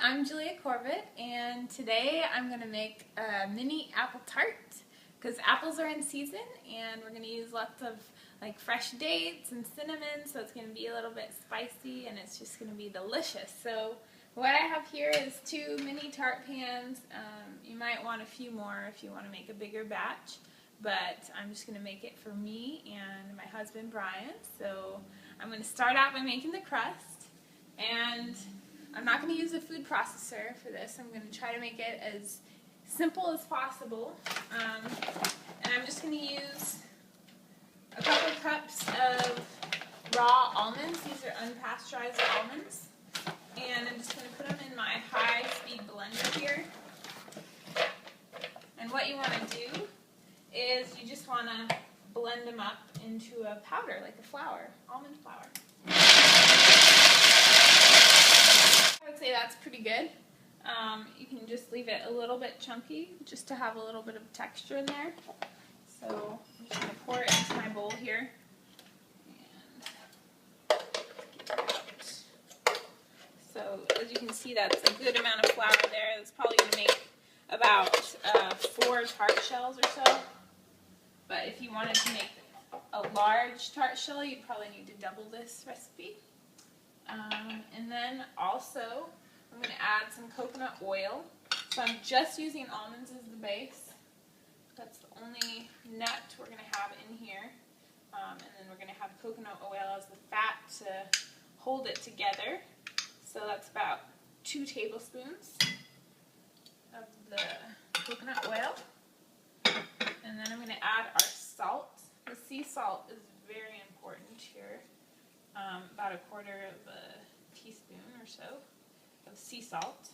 I'm Julia Corbett, and today I'm going to make a mini apple tart because apples are in season and we're going to use lots of fresh dates and cinnamon, so it's going to be a little bit spicy and it's just going to be delicious. So what I have here is 2 mini tart pans. You might want a few more if you want to make a bigger batch, but I'm just going to make it for me and my husband Brian. So I'm going to start out by making the crust, and I'm not going to use a food processor for this. I'm going to try to make it as simple as possible. And I'm just going to use a couple cups of raw almonds. These are unpasteurized almonds. And I'm just going to put them in my high-speed blender here. And what you want to do is you just want to blend them up into a powder, like a flour, almond flour. I would say that's pretty good. You can just leave it a little bit chunky just to have a little bit of texture in there. So I'm just going to pour it into my bowl here. So as you can see, that's a good amount of flour there. That's probably going to make about 4 tart shells or so. But if you wanted to make a large tart shell, you'd probably need to double this recipe. And then also, I'm going to add some coconut oil. So I'm just using almonds as the base. That's the only nut we're going to have in here. And then we're going to have coconut oil as the fat to hold it together. So that's about 2 tablespoons of the coconut oil. And then I'm going to add our salt. The sea salt is very important here. About 1/4 of a teaspoon or so of sea salt.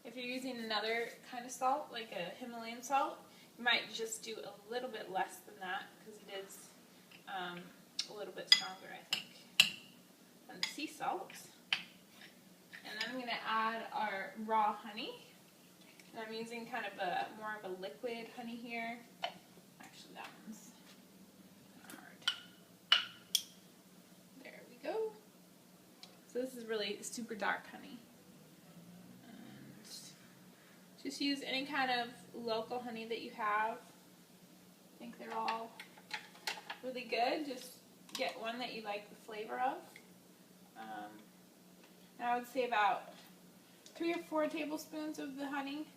If you're using another kind of salt, like a Himalayan salt, you might just do a little bit less than that because it is a little bit stronger, I think, than the sea salt. And then I'm going to add our raw honey. And I'm using kind of more of a liquid honey here. Actually, that one's hard. There we go. So this is really super dark honey. And just use any kind of local honey that you have. I think they're all really good. Just get one that you like the flavor of. And I would say about 3 or 4 tablespoons of the honey.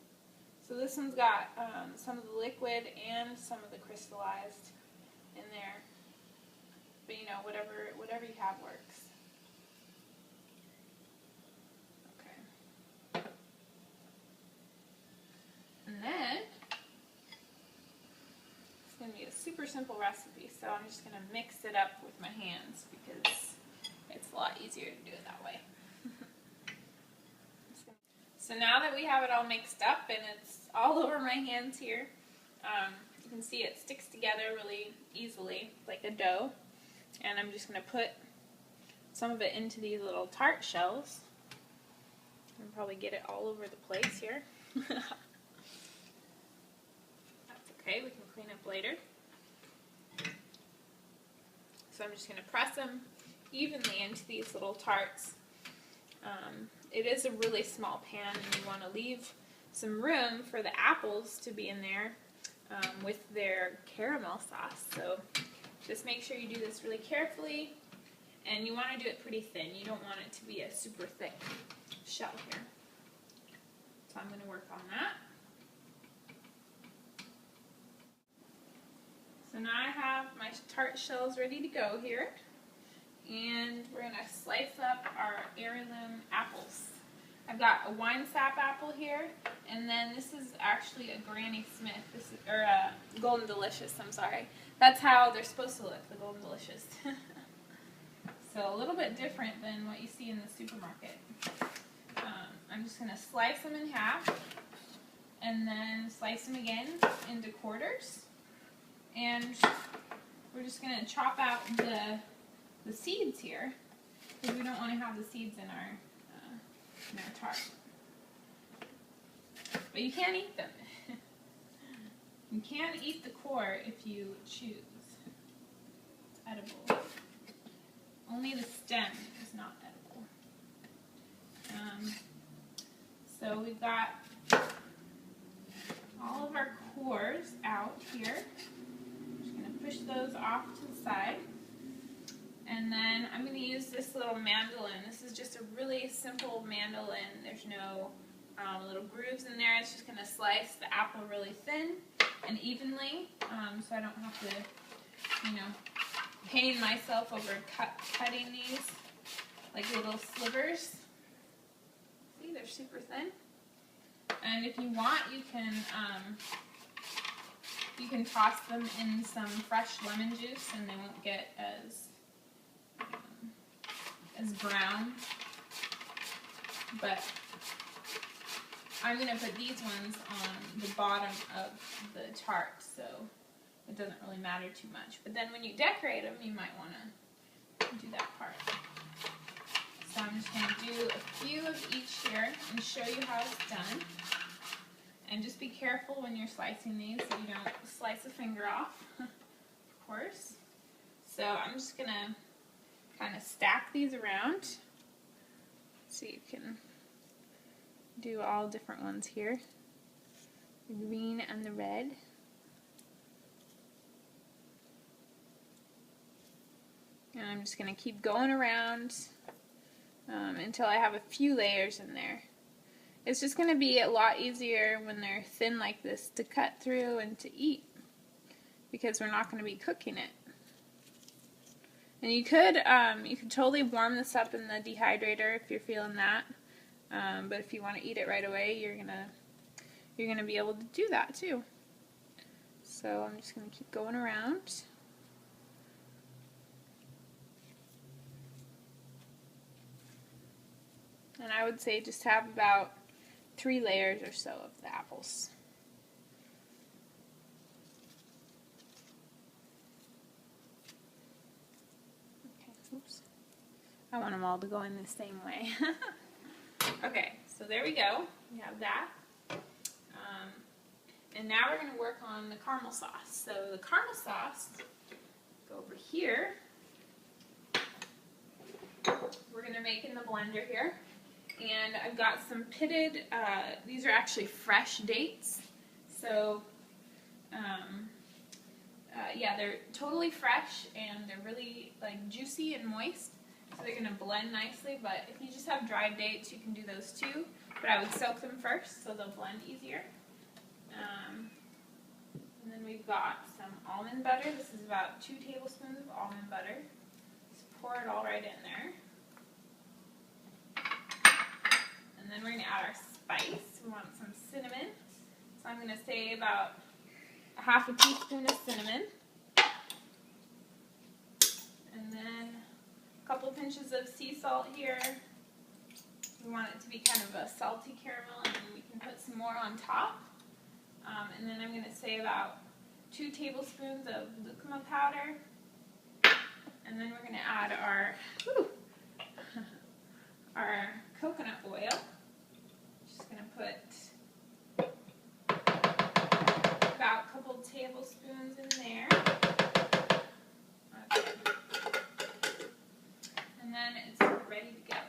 So this one's got some of the liquid and some of the crystallized in there. But you know, whatever you have works. Okay. And then it's going to be a super simple recipe, so I'm just going to mix it up with my hands because it's a lot easier to do it that way. So now that we have it all mixed up and it's all over my hands here, you can see it sticks together really easily, like a dough. And I'm just going to put some of it into these little tart shells. I'll probably get it all over the place here. That's okay, we can clean up later. So I'm just going to press them evenly into these little tarts. It is a really small pan, and you want to leave some room for the apples to be in there with their caramel sauce. So just make sure you do this really carefully, and you want to do it pretty thin. You don't want it to be a super thick shell here. So I'm going to work on that. So now I have my tart shells ready to go here. And we're going to slice up our heirloom apples. I've got a wine sap apple here, and then this is actually a Granny Smith, or a Golden Delicious, I'm sorry. That's how they're supposed to look, the Golden Delicious. So a little bit different than what you see in the supermarket. I'm just going to slice them in half, and then slice them again into quarters. And we're just going to chop out the seeds here, because we don't want to have the seeds in our tart. But you can eat them. You can eat the core if you choose. It's edible. Only the stem is not edible. So we've got all of our cores out here. I'm just going to push those off to the side. And then I'm going to use this little mandolin. This is just a really simple mandolin. There's no little grooves in there. It's just going to slice the apple really thin and evenly, so I don't have to, pain myself over cutting these like little slivers. See, they're super thin. And if you want, you can toss them in some fresh lemon juice, and they won't get as brown. But I'm going to put these ones on the bottom of the tart, so it doesn't really matter too much. But then when you decorate them, you might want to do that part. So I'm just going to do a few of each here and show you how it's done. And just be careful when you're slicing these so you don't slice a finger off, of course. So I'm just going to kind of stack these around so you can do all different ones here. The green and the red. And I'm just going to keep going around until I have a few layers in there. It's just going to be a lot easier when they're thin like this to cut through and to eat, because we're not going to be cooking it. And you could totally warm this up in the dehydrator if you're feeling that. But if you want to eat it right away, you're gonna be able to do that too. So I'm just gonna keep going around. And I would say just have about 3 layers or so of the apples. Okay, oops. I want them all to go in the same way. Okay, so there we go. We have that. And now we're going to work on the caramel sauce. So the caramel sauce, go over here. We're going to make in the blender here. And I've got some pitted, these are actually fresh dates. So, yeah, they're totally fresh and they're really like juicy and moist. So they're going to blend nicely, but if you just have dried dates, you can do those too. But I would soak them first so they'll blend easier. And then we've got some almond butter. This is about 2 tablespoons of almond butter. Just pour it all right in there. And then we're going to add our spice. We want some cinnamon. So I'm going to say about 1/2 teaspoon of cinnamon. And then a couple pinches of sea salt here. We want it to be kind of a salty caramel, and we can put some more on top. And then I'm going to say about 2 tablespoons of lucuma powder. And then we're going to add our coconut oil. Just going to put about a couple tablespoons in there. Okay. And then it's ready to go.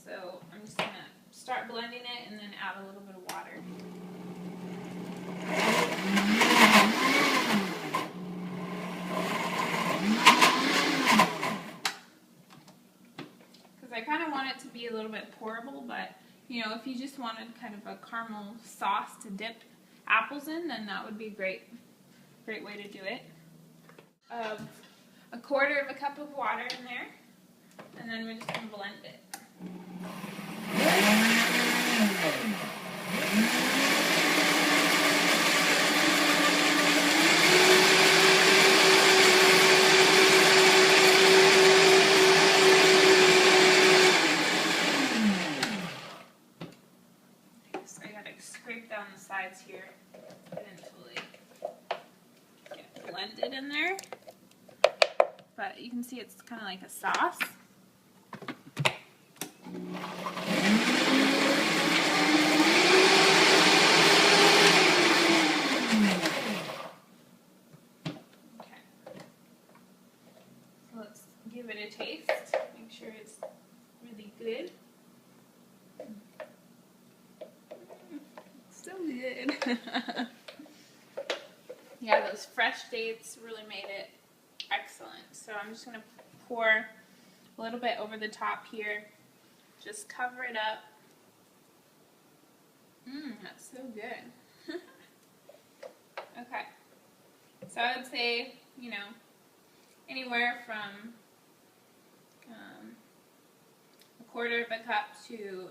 So I'm just going to start blending it and then add a little bit of water. Because I kind of want it to be a little bit pourable, but if you just wanted kind of a caramel sauce to dip apples in, then that would be a great way to do it. 1/4 cup of water in there, and then we're just going to blend it. So I got to scrape down the sides here until they get blended in there. But you can see it's kind of like a sauce. Give it a taste. Make sure it's really good. those fresh dates really made it excellent. So I'm just going to pour a little bit over the top here. Just cover it up. That's so good. Okay. So I would say, you know, anywhere from a quarter of a cup to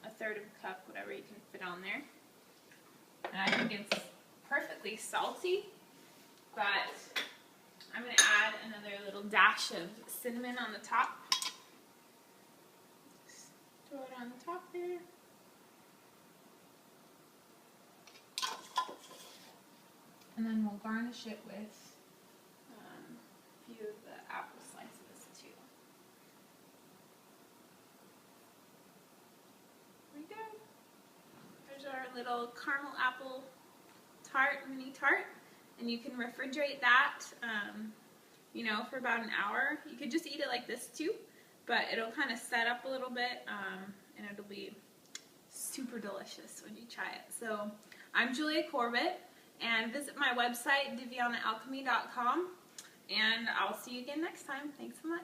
a third of a cup, whatever you can fit on there. And I think it's perfectly salty, but I'm going to add another little dash of cinnamon on the top. Just throw it on the top there. And then we'll garnish it with a few of the apple slices too. There we go. There's our little caramel apple tart, mini tart. And you can refrigerate that, you know, for about an hour. You could just eat it like this too, but it'll kind of set up a little bit, and it'll be super delicious when you try it. So I'm Julia Corbett, and visit my website, DevianaAlchemy.com, and I'll see you again next time. Thanks so much.